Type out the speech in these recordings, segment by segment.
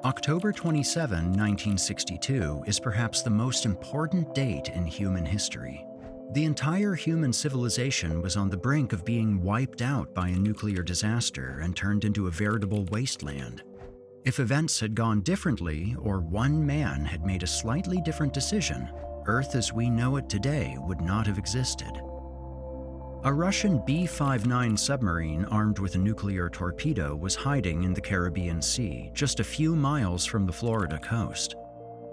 October 27, 1962 is perhaps the most important date in human history. The entire human civilization was on the brink of being wiped out by a nuclear disaster and turned into a veritable wasteland. If events had gone differently, or one man had made a slightly different decision, Earth as we know it today would not have existed. A Russian B-59 submarine armed with a nuclear torpedo was hiding in the Caribbean Sea, just a few miles from the Florida coast.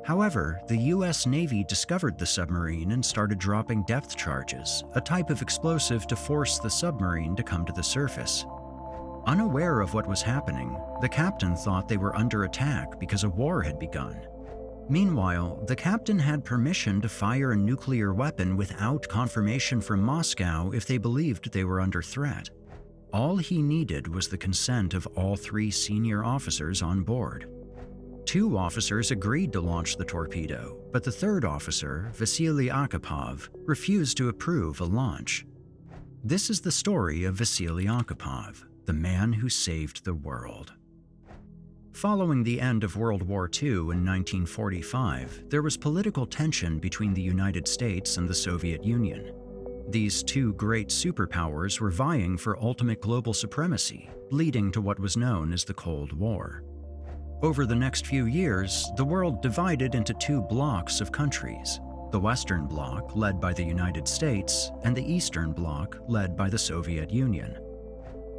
However, the U.S. Navy discovered the submarine and started dropping depth charges, a type of explosive to force the submarine to come to the surface. Unaware of what was happening, the captain thought they were under attack because a war had begun. Meanwhile, the captain had permission to fire a nuclear weapon without confirmation from Moscow if they believed they were under threat. All he needed was the consent of all three senior officers on board. Two officers agreed to launch the torpedo, but the third officer, Vasili Arkhipov, refused to approve a launch. This is the story of Vasili Arkhipov, the man who saved the world. Following the end of World War II in 1945, there was political tension between the United States and the Soviet Union. These two great superpowers were vying for ultimate global supremacy, leading to what was known as the Cold War. Over the next few years, the world divided into two blocks of countries: the Western Bloc, led by the United States, and the Eastern Bloc, led by the Soviet Union.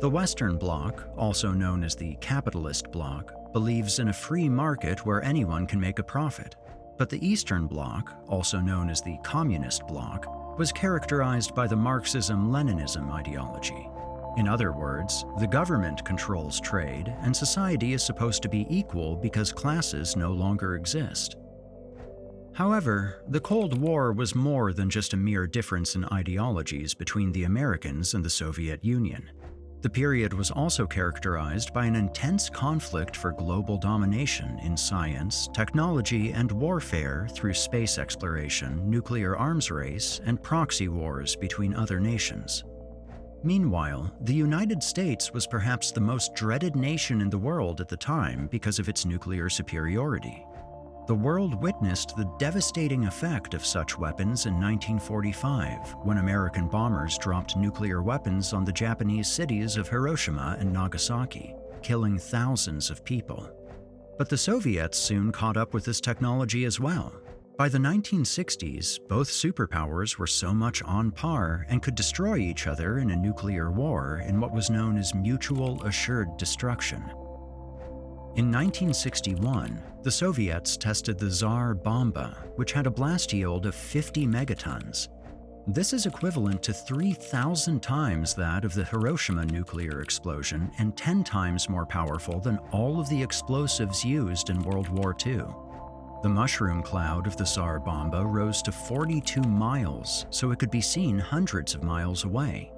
The Western Bloc, also known as the Capitalist Bloc, believes in a free market where anyone can make a profit. But the Eastern Bloc, also known as the Communist Bloc, was characterized by the Marxism-Leninism ideology. In other words, the government controls trade, and society is supposed to be equal because classes no longer exist. However, the Cold War was more than just a mere difference in ideologies between the Americans and the Soviet Union. The period was also characterized by an intense conflict for global domination in science, technology, and warfare through space exploration, nuclear arms race, and proxy wars between other nations. Meanwhile, the United States was perhaps the most dreaded nation in the world at the time because of its nuclear superiority. The world witnessed the devastating effect of such weapons in 1945, when American bombers dropped nuclear weapons on the Japanese cities of Hiroshima and Nagasaki, killing thousands of people. But the Soviets soon caught up with this technology as well. By the 1960s, both superpowers were so much on par and could destroy each other in a nuclear war in what was known as mutual assured destruction. In 1961, the Soviets tested the Tsar Bomba, which had a blast yield of 50 megatons. This is equivalent to 3,000 times that of the Hiroshima nuclear explosion and 10 times more powerful than all of the explosives used in World War II. The mushroom cloud of the Tsar Bomba rose to 42 miles, so it could be seen hundreds of miles away.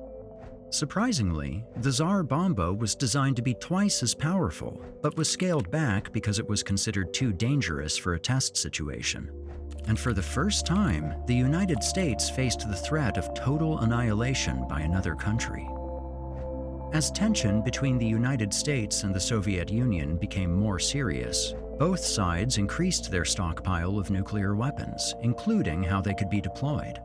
Surprisingly, the Tsar Bomba was designed to be twice as powerful, but was scaled back because it was considered too dangerous for a test situation. And for the first time, the United States faced the threat of total annihilation by another country. As tension between the United States and the Soviet Union became more serious, both sides increased their stockpile of nuclear weapons, including how they could be deployed.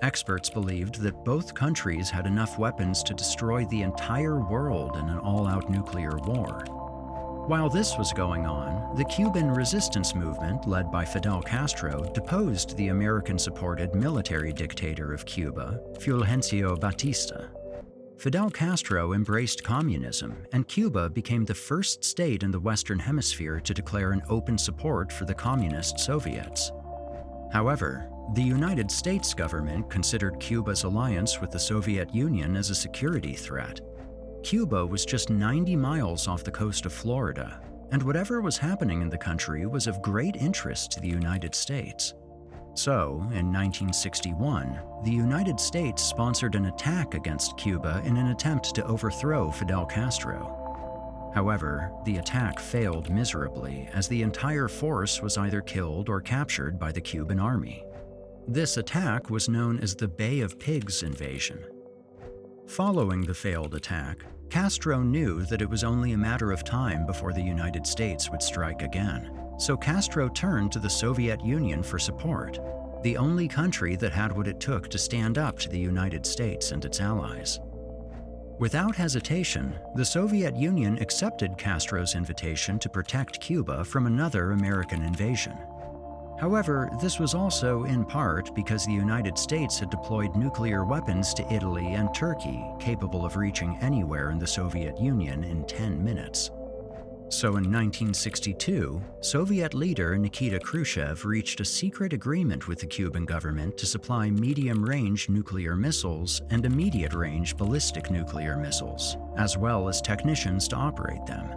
Experts believed that both countries had enough weapons to destroy the entire world in an all-out nuclear war. While this was going on, the Cuban resistance movement, led by Fidel Castro, deposed the American-supported military dictator of Cuba, Fulgencio Batista. Fidel Castro embraced communism, and Cuba became the first state in the Western Hemisphere to declare an open support for the communist Soviets. However, the United States government considered Cuba's alliance with the Soviet Union as a security threat. Cuba was just 90 miles off the coast of Florida, and whatever was happening in the country was of great interest to the United States. So, in 1961, the United States sponsored an attack against Cuba in an attempt to overthrow Fidel Castro. However, the attack failed miserably, as the entire force was either killed or captured by the Cuban army. This attack was known as the Bay of Pigs invasion. Following the failed attack, Castro knew that it was only a matter of time before the United States would strike again, so Castro turned to the Soviet Union for support, the only country that had what it took to stand up to the United States and its allies. Without hesitation, the Soviet Union accepted Castro's invitation to protect Cuba from another American invasion. However, this was also in part because the United States had deployed nuclear weapons to Italy and Turkey, capable of reaching anywhere in the Soviet Union in 10 minutes. So in 1962, Soviet leader Nikita Khrushchev reached a secret agreement with the Cuban government to supply medium-range nuclear missiles and immediate-range ballistic nuclear missiles, as well as technicians to operate them.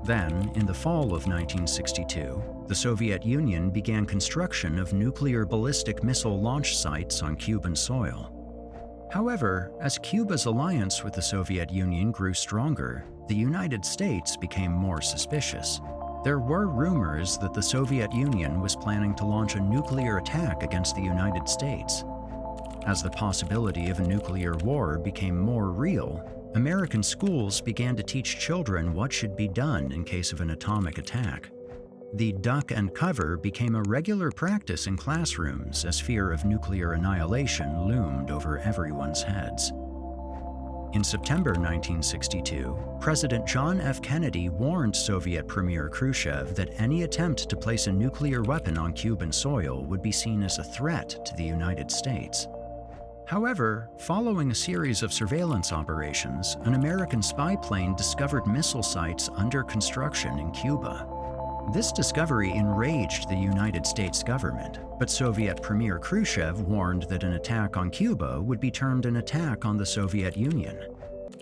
Then, in the fall of 1962, the Soviet Union began construction of nuclear ballistic missile launch sites on Cuban soil. However, as Cuba's alliance with the Soviet Union grew stronger, the United States became more suspicious. There were rumors that the Soviet Union was planning to launch a nuclear attack against the United States. As the possibility of a nuclear war became more real, American schools began to teach children what should be done in case of an atomic attack. The duck and cover became a regular practice in classrooms as fear of nuclear annihilation loomed over everyone's heads. In September 1962, President John F. Kennedy warned Soviet Premier Khrushchev that any attempt to place a nuclear weapon on Cuban soil would be seen as a threat to the United States. However, following a series of surveillance operations, an American spy plane discovered missile sites under construction in Cuba. This discovery enraged the United States government, but Soviet Premier Khrushchev warned that an attack on Cuba would be termed an attack on the Soviet Union.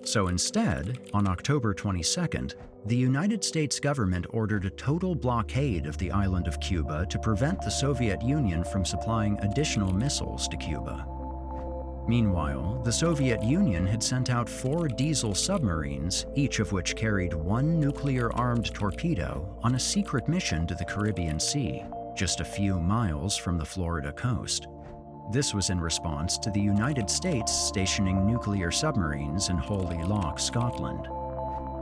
So instead, on October 22nd, the United States government ordered a total blockade of the island of Cuba to prevent the Soviet Union from supplying additional missiles to Cuba. Meanwhile, the Soviet Union had sent out 4 diesel submarines, each of which carried 1 nuclear-armed torpedo, on a secret mission to the Caribbean Sea, just a few miles from the Florida coast. This was in response to the United States stationing nuclear submarines in Holy Loch, Scotland.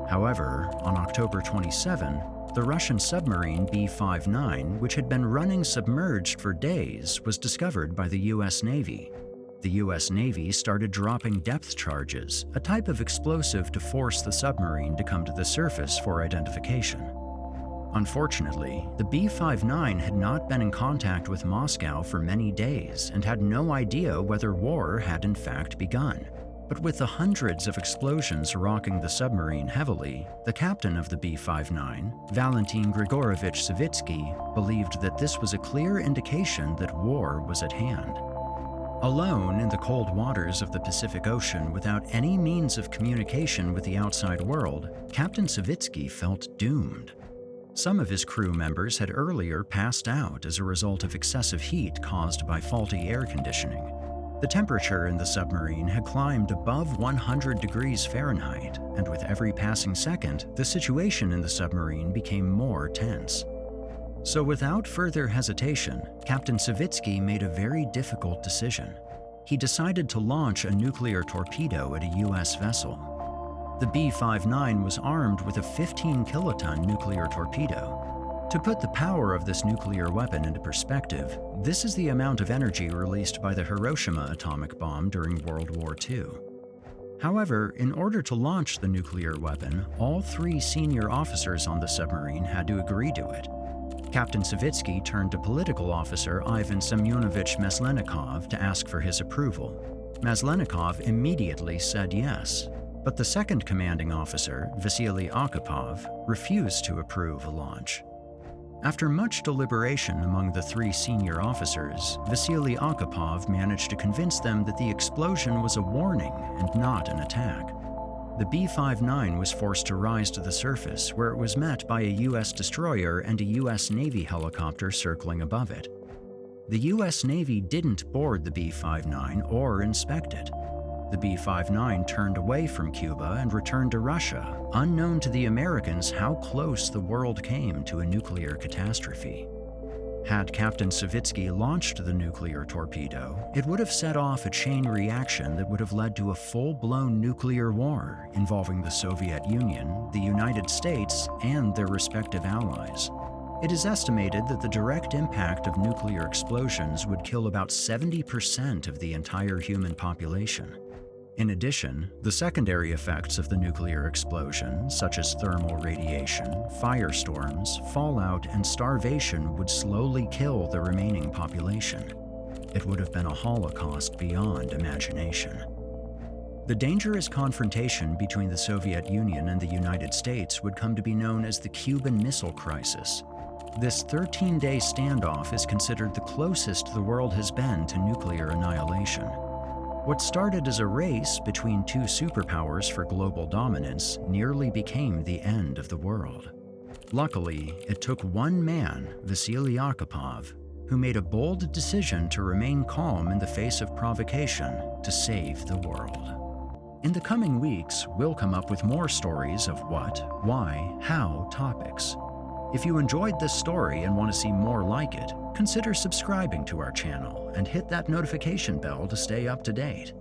However, on October 27, the Russian submarine B-59, which had been running submerged for days, was discovered by the U.S. Navy. The U.S. Navy started dropping depth charges, a type of explosive to force the submarine to come to the surface for identification. Unfortunately, the B-59 had not been in contact with Moscow for many days and had no idea whether war had in fact begun. But with the hundreds of explosions rocking the submarine heavily, the captain of the B-59, Valentin Grigorovich Savitsky, believed that this was a clear indication that war was at hand. Alone in the cold waters of the Pacific Ocean without any means of communication with the outside world, Captain Savitsky felt doomed. Some of his crew members had earlier passed out as a result of excessive heat caused by faulty air conditioning. The temperature in the submarine had climbed above 100 degrees Fahrenheit, and with every passing second, the situation in the submarine became more tense. So without further hesitation, Captain Savitsky made a very difficult decision. He decided to launch a nuclear torpedo at a U.S. vessel. The B-59 was armed with a 15-kiloton nuclear torpedo. To put the power of this nuclear weapon into perspective, this is the amount of energy released by the Hiroshima atomic bomb during World War II. However, in order to launch the nuclear weapon, all 3 senior officers on the submarine had to agree to it. Captain Savitsky turned to political officer Ivan Semyonovich Maslenikov to ask for his approval. Maslenikov immediately said yes, but the second commanding officer, Vasili Arkhipov, refused to approve a launch. After much deliberation among the 3 senior officers, Vasili Arkhipov managed to convince them that the explosion was a warning and not an attack. The B-59 was forced to rise to the surface, where it was met by a U.S. destroyer and a U.S. Navy helicopter circling above it. The U.S. Navy didn't board the B-59 or inspect it. The B-59 turned away from Cuba and returned to Russia, unknown to the Americans how close the world came to a nuclear catastrophe. Had Captain Savitsky launched the nuclear torpedo, it would have set off a chain reaction that would have led to a full-blown nuclear war involving the Soviet Union, the United States, and their respective allies. It is estimated that the direct impact of nuclear explosions would kill about 70% of the entire human population. In addition, the secondary effects of the nuclear explosion, such as thermal radiation, firestorms, fallout, and starvation, would slowly kill the remaining population. It would have been a holocaust beyond imagination. The dangerous confrontation between the Soviet Union and the United States would come to be known as the Cuban Missile Crisis. This 13-day standoff is considered the closest the world has been to nuclear annihilation. What started as a race between two superpowers for global dominance nearly became the end of the world. Luckily, it took one man, Vasili Arkhipov, who made a bold decision to remain calm in the face of provocation to save the world. In the coming weeks, we'll come up with more stories of what, why, how topics. If you enjoyed this story and want to see more like it, consider subscribing to our channel and hit that notification bell to stay up to date.